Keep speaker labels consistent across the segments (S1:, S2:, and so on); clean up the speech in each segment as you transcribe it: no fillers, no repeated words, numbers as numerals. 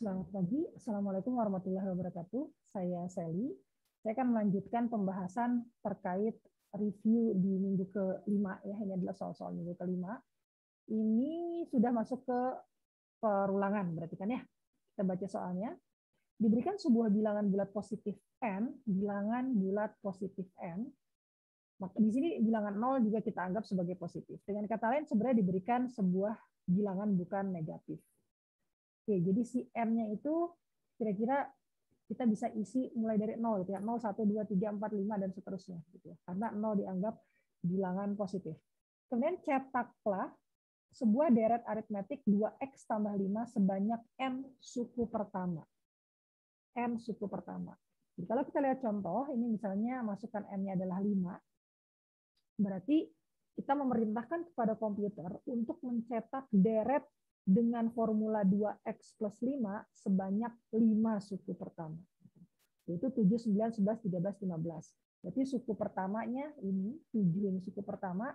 S1: Selamat pagi, Assalamualaikum warahmatullahi wabarakatuh. Saya Sally. Saya akan melanjutkan pembahasan terkait review di minggu kelima. Ya, ini adalah soal-soal minggu kelima. Ini sudah masuk ke perulangan, berarti kan ya. Kita baca soalnya. Diberikan sebuah bilangan bulat positif n, bilangan bulat positif n. Maka di sini bilangan 0 juga kita anggap sebagai positif. Dengan kata lain, sebenarnya diberikan sebuah bilangan bukan negatif. Oke, jadi si M-nya itu kira-kira kita bisa isi mulai dari 0 gitu ya. 0, 1, 2, 3, 4, 5 dan seterusnya gitu ya. Karena 0 dianggap bilangan positif. Kemudian cetaklah sebuah deret aritmetik 2x tambah 5 sebanyak n suku pertama. N suku pertama. Jadi kalau kita lihat contoh, ini misalnya masukkan n-nya adalah 5. Berarti kita memerintahkan kepada komputer untuk mencetak deret dengan formula 2x plus 5 sebanyak 5 suku pertama. Yaitu 7, 9, 11, 13, 15. Berarti suku pertamanya ini, 7 ini suku pertama.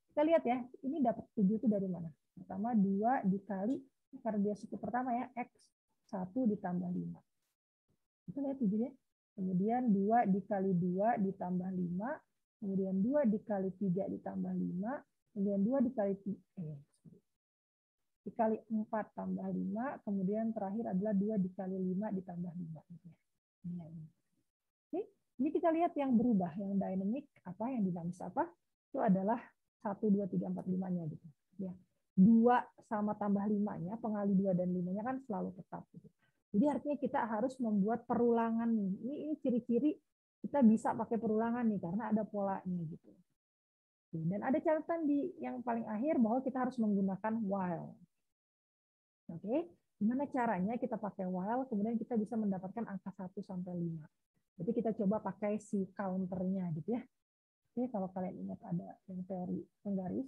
S1: Kita lihat ya, ini dapat 7 itu dari mana? Pertama 2 dikali, karena dia suku pertama ya, x 1 ditambah 5. Kita lihat 7 ya. Kemudian 2 dikali 2 ditambah 5. Kemudian 2 dikali 3 ditambah 5. Kemudian 2 dikali 3. Dikali 4 tambah 5, kemudian terakhir adalah 2 dikali 5 ditambah 5. Oke, ini kita lihat yang berubah, yang dynamic apa, yang dinamis apa, itu adalah 1, 2, 3, 4, 5-nya gitu. Ya. 2 sama tambah 5-nya, pengali 2 dan 5-nya kan selalu tetap. Gitu. Jadi artinya kita harus membuat perulangan nih. Ini ciri-ciri kita bisa pakai perulangan nih, karena ada polanya gitu. Dan ada catatan di yang paling akhir bahwa kita harus menggunakan while. Oke, gimana caranya kita pakai while, kemudian kita bisa mendapatkan angka 1 sampai 5. Jadi kita coba pakai si counternya gitu ya. Oke, kalau kalian ingat ada yang teori penggaris.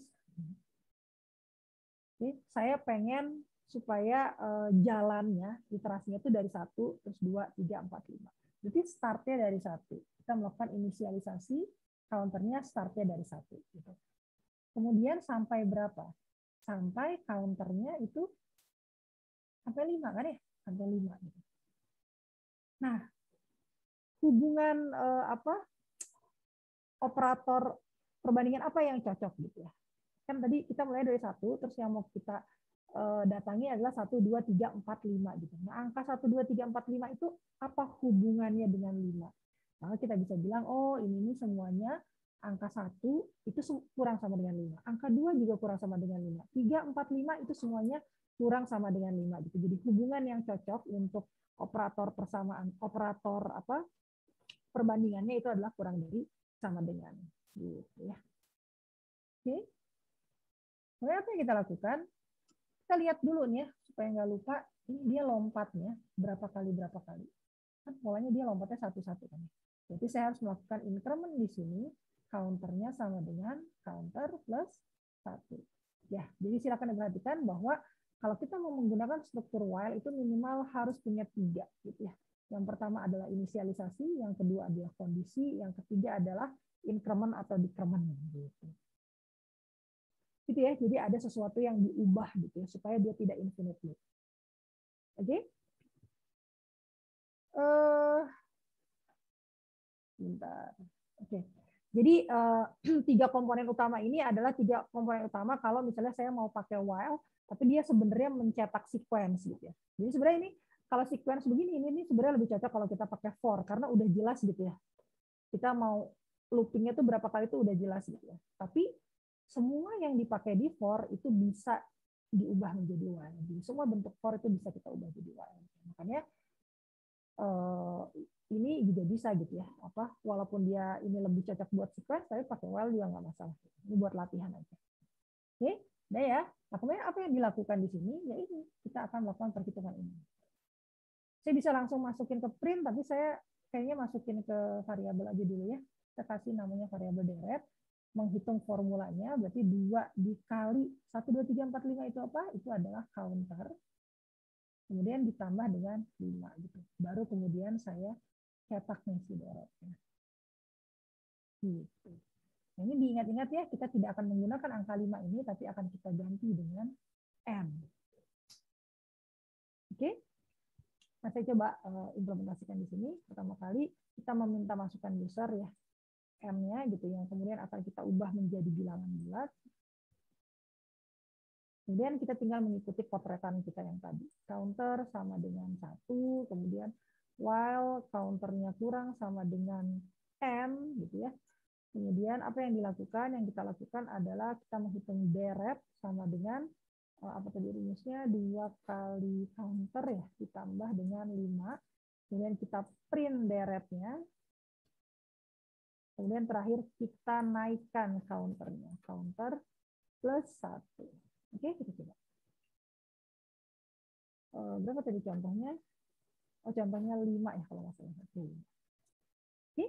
S1: Oke, saya pengen supaya jalannya, iterasinya itu dari 1, terus 2, 3, 4, 5. Jadi startnya dari 1. Kita melakukan inisialisasi, counternya startnya dari 1. Gitu. Kemudian sampai berapa? Sampai counternya itu sampai 5 kan ya? Sampai 5. Gitu. Nah, hubungan operator perbandingan apa yang cocok gitu ya? Kan tadi kita mulai dari 1, terus yang mau kita datangi adalah 1, 2, 3, 4, 5 gitu. Nah, angka 1, 2, 3, 4, 5 itu apa hubungannya dengan 5? Maka kita bisa bilang, oh ini semuanya angka 1 itu kurang sama dengan 5. Angka 2 juga kurang sama dengan 5. 3, 4, 5 itu semuanya kurang sama dengan 5 gitu. Jadi hubungan yang cocok untuk operator persamaan, operator perbandingannya itu adalah kurang dari sama dengan gitu ya. Oke. Kemudian apa yang kita lakukan? Kita lihat dulu nih ya, supaya nggak lupa, ini dia lompatnya berapa kali. Kan polanya dia lompatnya 1-1 kan. Jadi saya harus melakukan increment di sini, counternya sama dengan counter plus 1. Ya, jadi silakan diperhatikan bahwa kalau kita mau menggunakan struktur while itu minimal harus punya 3 gitu ya. Yang pertama adalah inisialisasi, yang kedua adalah kondisi, yang ketiga adalah increment atau decrement gitu. Gitu ya, jadi ada sesuatu yang diubah gitu ya, supaya dia tidak infinite loop. Oke? Bentar. Oke. Jadi 3 komponen utama ini adalah 3 komponen utama kalau misalnya saya mau pakai while, tapi dia sebenarnya mencetak sequence gitu ya. Jadi sebenarnya ini kalau sequence begini ini sebenarnya lebih cocok kalau kita pakai for karena udah jelas gitu ya. Kita mau loopingnya tuh berapa kali itu udah jelas gitu ya. Tapi semua yang dipakai di for itu bisa diubah menjadi while. Jadi semua bentuk for itu bisa kita ubah jadi while. Makanya ini juga bisa gitu ya. Walaupun dia ini lebih cocok buat sequence, tapi pakai while juga nggak masalah. Ini buat latihan aja. Oke, udah ya. Nah, kemudian apa yang dilakukan di sini? Ya ini kita akan melakukan perhitungan ini. Saya bisa langsung masukin ke print, tapi saya kayaknya masukin ke variabel aja dulu ya. Kita kasih namanya variabel deret, menghitung formulanya, berarti 2 dikali 1, 2, 3, 4, 5 itu apa? Itu adalah counter. Kemudian ditambah dengan 5 gitu. Baru kemudian saya cetak nih si deretnya. Gitu. Nah, ini diingat-ingat ya, kita tidak akan menggunakan angka 5 ini, tapi akan kita ganti dengan N. Oke? Nah, saya coba implementasikan di sini. Pertama kali kita meminta masukan user ya, M-nya gitu, yang kemudian akan kita ubah menjadi bilangan bulat. Kemudian kita tinggal mengikuti potretan kita yang tadi. Counter sama dengan 1, kemudian while counternya kurang sama dengan M gitu ya. Kemudian apa yang dilakukan? Yang kita lakukan adalah kita menghitung derep sama dengan apa tadi rumusnya, 2 kali counter ya ditambah dengan 5. Kemudian kita print derepnya. Kemudian terakhir kita naikkan counternya. Counter plus 1. Oke, kita coba. Berapa tadi contohnya? Oh, contohnya 5 ya kalau nggak salah. Oke,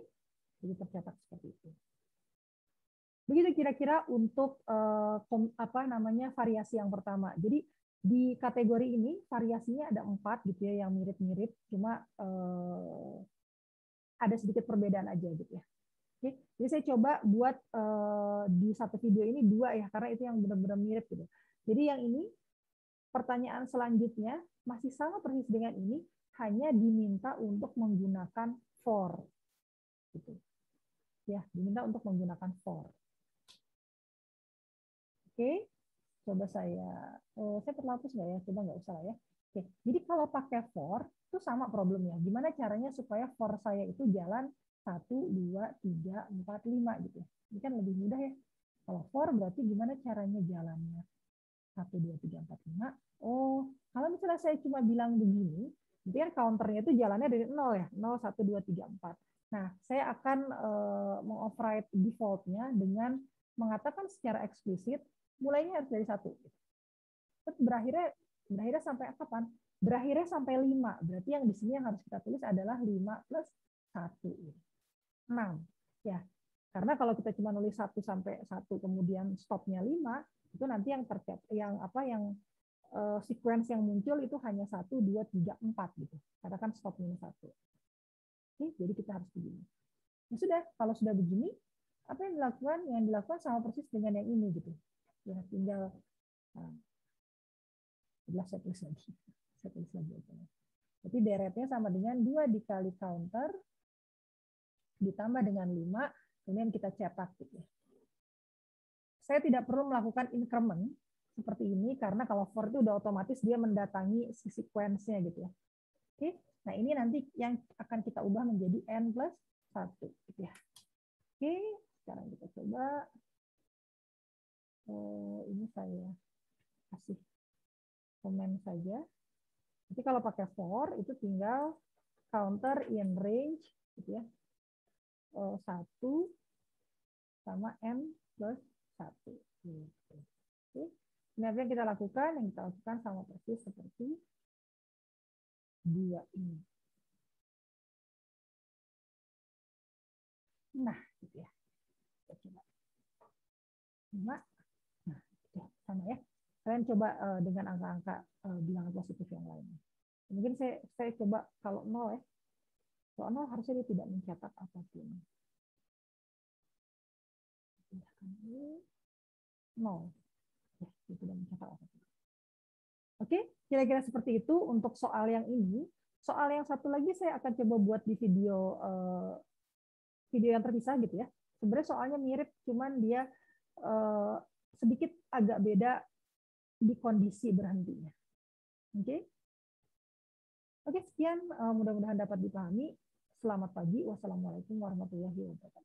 S1: jadi tercatat seperti itu. Begitu kira-kira untuk variasi yang pertama. Jadi di kategori ini variasinya ada 4 gitu ya, yang mirip-mirip, cuma ada sedikit perbedaan aja gitu ya. Oke, jadi saya coba buat di satu video ini 2 ya, karena itu yang benar-benar mirip gitu. Jadi yang ini pertanyaan selanjutnya masih sama persis dengan ini, hanya diminta untuk menggunakan for. Gitu. Ya, diminta untuk menggunakan for. Oke, coba saya perlu hapus nggak ya? Coba nggak usah lah ya. Oke, jadi kalau pakai for itu sama problemnya. Gimana caranya supaya for saya itu jalan 1, 2, 3, 4, 5 gitu. Ini kan lebih mudah ya. Kalau for berarti gimana caranya jalannya? 1, 2, 3, 4, 5. Oh, kalau misalnya saya cuma bilang begini, berarti kan counternya itu jalannya dari 0 ya. 0, 1, 2, 3, 4. Nah, saya akan mengoverride default-nya dengan mengatakan secara eksplisit, mulainya harus dari 1. Terus berakhirnya sampai kapan? Berakhirnya sampai 5. Berarti yang di sini yang harus kita tulis adalah 5 plus 1. 6. Ya. Karena kalau kita cuma nulis 1 sampai 1 kemudian stopnya 5, itu nanti yang sequence yang muncul itu hanya 1, 2, 3, 4 gitu. Karena kan stop minus 1. Oke, jadi kita harus begini. Ya sudah, kalau sudah begini, apa yang dilakukan? Yang dilakukan sama persis dengan yang ini gitu. Ya, tinggal saya tulis lagi. Jadi deretnya sama dengan 2 dikali counter ditambah dengan 5, kemudian kita cetak gitu. Saya tidak perlu melakukan increment seperti ini karena kalau for itu udah otomatis dia mendatangi si sequence-nya gitu ya. Oke, nah ini nanti yang akan kita ubah menjadi n plus 1 gitu ya. Oke, sekarang kita coba. Ini saya kasih komen saja. Jadi kalau pakai for itu tinggal counter in range gitu ya. 1 sama n plus 1. Gitu. Oke. Nah, apa yang kita lakukan? Yang kita lakukan sama persis seperti 2 ini. Nah, gitu ya. Kita coba. 5. Nah, ya, sama ya. Kalian coba dengan angka-angka bilangan positif yang lainnya. Mungkin saya coba kalau 0 ya. Kalau 0 harusnya dia tidak mencetak apapun. 0. Ya, dia tidak mencetak apapun. Oke, kira-kira seperti itu untuk soal yang ini. Soal yang satu lagi saya akan coba buat di video yang terpisah gitu ya. Sebenarnya soalnya mirip, cuman dia sedikit agak beda di kondisi berhentinya. Oke, oke sekian. Mudah-mudahan dapat dipahami. Selamat pagi. Wassalamualaikum warahmatullahi wabarakatuh.